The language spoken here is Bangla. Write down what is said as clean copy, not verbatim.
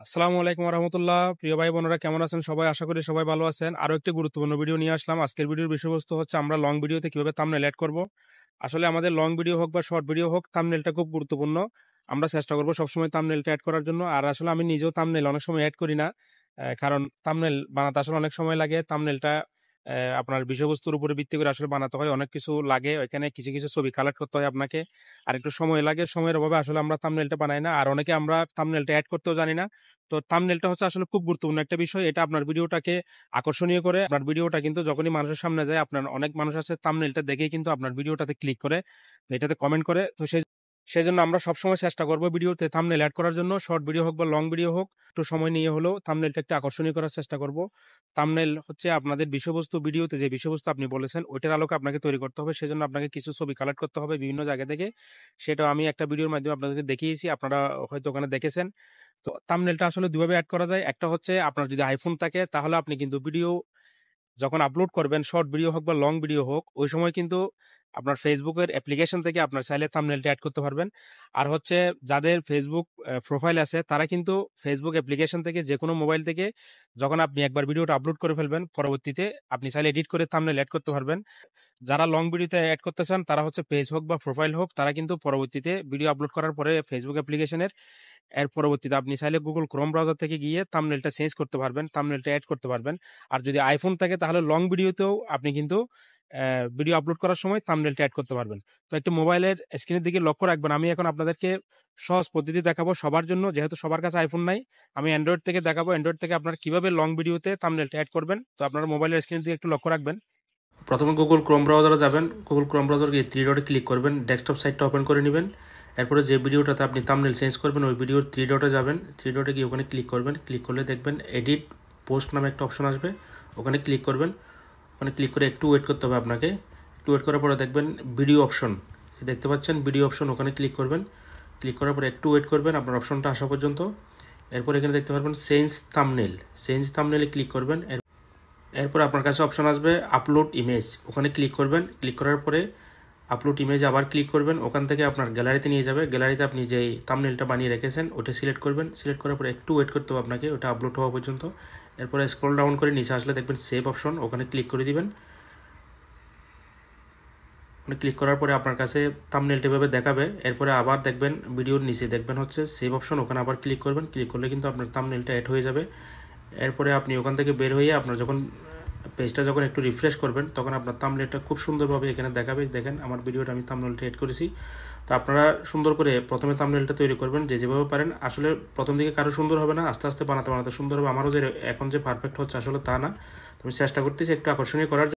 আসসালামু আলাইকুম রহমতুল্লাহ। প্রিয় ভাই বোনেরা, কেমন আছেন সবাই? আশা করি সবাই ভালো আছেন। আরো একটি গুরুত্বপূর্ণ ভিডিও নিয়ে আসলাম। আজকের ভিডিওর বিষয়বস্তু হচ্ছে আমরা লং ভিডিওতে কিভাবে থাম্বনেল এড করব। আসলে আমাদের লং ভিডিও হোক বা শর্ট ভিডিও হোক, থাম্বনেলটা খুব গুরুত্বপূর্ণ। আমরা চেষ্টা করব সবসময় থাম্বনেলটা এড করার জন্য। আর আসলে আমি নিজেও থাম্বনেল অনেক সময় এড করি না, কারণ থাম্বনেল বানাতে আসলে অনেক সময় লাগে। থাম্বনেলটা আপনার বিষয়বস্তুর উপরে ভিত্তি করে আসলে বানাতে হয়, অনেক কিছু লাগে ওইখানে, কিছু কিছু ছবি কালেক্ট করতে হয় আপনাকে, আর একটু সময় লাগে। সময়ের অভাবে আসলে আমরা থাম্বনেলটা বানাই না, আর অনেকে আমরা থাম্বনেলটা অ্যাড করতেও জানি না। তো থাম্বনেলটা হচ্ছে আসলে খুব গুরুত্বপূর্ণ একটা বিষয়। এটা আপনার ভিডিওটাকে আকর্ষণীয় করে। আপনার ভিডিওটা কিন্তু যখনই মানুষের সামনে যায়, আপনার অনেক মানুষ আছে থাম্বনেলটা দেখেই কিন্তু আপনার ভিডিওটাতে ক্লিক করে, তো এটাতে কমেন্ট করে। তো সেই জন্য আমরা সবসময় চেষ্টা করবো ভিডিওতে থাম্বনেল অ্যাড করার জন্য। শর্ট ভিডিও হোক বা লং ভিডিও হোক, একটু সময় নিয়ে হলেও থাম্বনেলটা একটু আকর্ষণীয় করার চেষ্টা করব। থাম্বনেল হচ্ছে আপনাদের বিষয়বস্তু, ভিডিওতে যে বিষয়বস্তু আপনি বলেছেন ওইটার আলোকে আপনাকে তৈরি করতে হবে। সেজন্য আপনাকে কিছু ছবি কালেক্ট করতে হবে বিভিন্ন জায়গা থেকে। সেটা আমি একটা ভিডিওর মাধ্যমে আপনাদেরকে দেখিয়েছি, আপনারা হয়তো ওখানে দেখেছেন। তো থাম্বনেলটা আসলে দুভাবে অ্যাড করা যায়। একটা হচ্ছে আপনার যদি আইফোন থাকে, তাহলে আপনি কিন্তু ভিডিও যখন আপলোড করবেন, শর্ট ভিডিও হোক বা লং ভিডিও হোক, ওই সময় কিন্তু আপনার ফেসবুকের অ্যাপ্লিকেশন থেকে আপনার চাইলে থাম্বনেলটা অ্যাড করতে পারবেন। আর হচ্ছে যাদের ফেসবুক প্রোফাইল আছে, তারা কিন্তু ফেসবুক অ্যাপ্লিকেশন থেকে যে কোনো মোবাইল থেকে যখন আপনি একবার ভিডিওটা আপলোড করে ফেলবেন, পরবর্তীতে আপনি চাইলে এডিট করে থাম্বনেল অ্যাড করতে পারবেন। যারা লং ভিডিওতে অ্যাড করতে চান, তারা হচ্ছে পেজ হোক বা প্রোফাইল হোক, তারা কিন্তু পরবর্তীতে ভিডিও আপলোড করার পরে ফেসবুক অ্যাপ্লিকেশনের এর পরবর্তীতে আপনি চাইলে গুগল ক্রোম ব্রাউজার থেকে গিয়ে থাম্বনেলটা চেঞ্জ করতে পারবেন, থাম্বনেলটা অ্যাড করতে পারবেন। আর যদি আইফোন থাকে, তাহলে লং ভিডিওতেও আপনি কিন্তু ভিডিও আপলোড করার সময় থাম্বনেলটা অ্যাড করতে পারবেন। তো একটু মোবাইলের স্ক্রিনের দিকে লক্ষ্য রাখবেন। আমি এখন আপনাদেরকে সহজ পদ্ধতি দেখাবো সবার জন্য, যেহেতু সবার কাছে আইফোন নাই। আমি অ্যান্ড্রয়েড থেকে দেখাবো, অ্যান্ড্রয়েড থেকে আপনারা কিভাবে লং ভিডিওতে থাম্বনেলটা অ্যাড করবেন। তো আপনারা মোবাইলের স্ক্রিনের দিকে একটু লক্ষ্য রাখবেন। প্রথমে গুগল ক্রোম ব্রাউজারে যাবেন। গুগল ক্রোম ব্রাউজার গিয়ে থ্রি ডটে ক্লিক করবেন, ডেস্কটপ সাইটটা ওপেন করে নেবেন। এরপরে যে ভিডিওটাতে আপনি থাম্বনেল চেঞ্জ করবেন, ওই ভিডিওর থ্রি ডটে যাবেন। থ্রি ডটে গিয়ে ওখানে ক্লিক করবেন। ক্লিক করলে দেখবেন এডিট পোস্ট নামে একটা অপশন আসবে, ওখানে ক্লিক করবেন। ওখানে ক্লিক করে একটু ওয়েট করতে হবে আপনাকে। একটু ওয়েট করার পরে দেখবেন ভিডিও অপশন, দেখতে পাচ্ছেন ভিডিও অপশন, ওখানে ক্লিক করবেন। ক্লিক করার পরে একটু ওয়েট করবেন আপনার অপশনটা আসা পর্যন্ত। এরপর এখানে দেখতে পারবেন চেঞ্জ থাম্বনেল, চেঞ্জ থাম্বনেলে ক্লিক করবেন। এরপর আপনার কাছে অপশন আসবে আপলোড ইমেজ, ওখানে ক্লিক করবেন। ক্লিক করার পরে আপলোড ইমেজ আবার ক্লিক করবেন। ওখান থেকে আপনার গ্যালারিতে নিয়ে যাবে। গ্যালারিতে আপনি যেই থাম্বনেলটা বানিয়ে রেখেছেন ওটা সিলেক্ট করবেন। সিলেক্ট করার পরে একটু ওয়েট করতে হবে আপনাকে, ওটা আপলোড হওয়া পর্যন্ত। এরপরে স্ক্রল ডাউন করে নিচে আসলে দেখবেন সেভ অপশন, ওখানে ক্লিক করে দিবেন। ওখানে ক্লিক করার পরে আপনার কাছে থাম্বনেলটা এভাবে দেখাবে। এরপরে আবার দেখবেন ভিডিওর নিচে দেখবেন হচ্ছে সেভ অপশন, ওখানে আবার ক্লিক করবেন। ক্লিক করলে কিন্তু আপনার থাম্বনেলটা অ্যাড হয়ে যাবে। এরপরে আপনি ওখান থেকে বের হয়ে আপনার যখন পেজটা যখন একটু রিফ্রেশ করবেন, তখন আপনার থাম্বনেলটা খুব সুন্দরভাবে এখানে দেখাবে। দেখেন আমার ভিডিওটা আমি থাম্বনেলটা এড করেছি। তো আপনারা সুন্দর করে প্রথমে থাম্বনেলটা তৈরি করবেন, যে যেভাবে পারেন। আসলে প্রথম দিকে কারো সুন্দর হবে না, আস্তে আস্তে বানাতে বানাতে সুন্দর হবে। আমারও যে এখন যে পারফেক্ট হচ্ছে আসলে তা না, আমি চেষ্টা করতেছি একটু আকর্ষণীয় করার।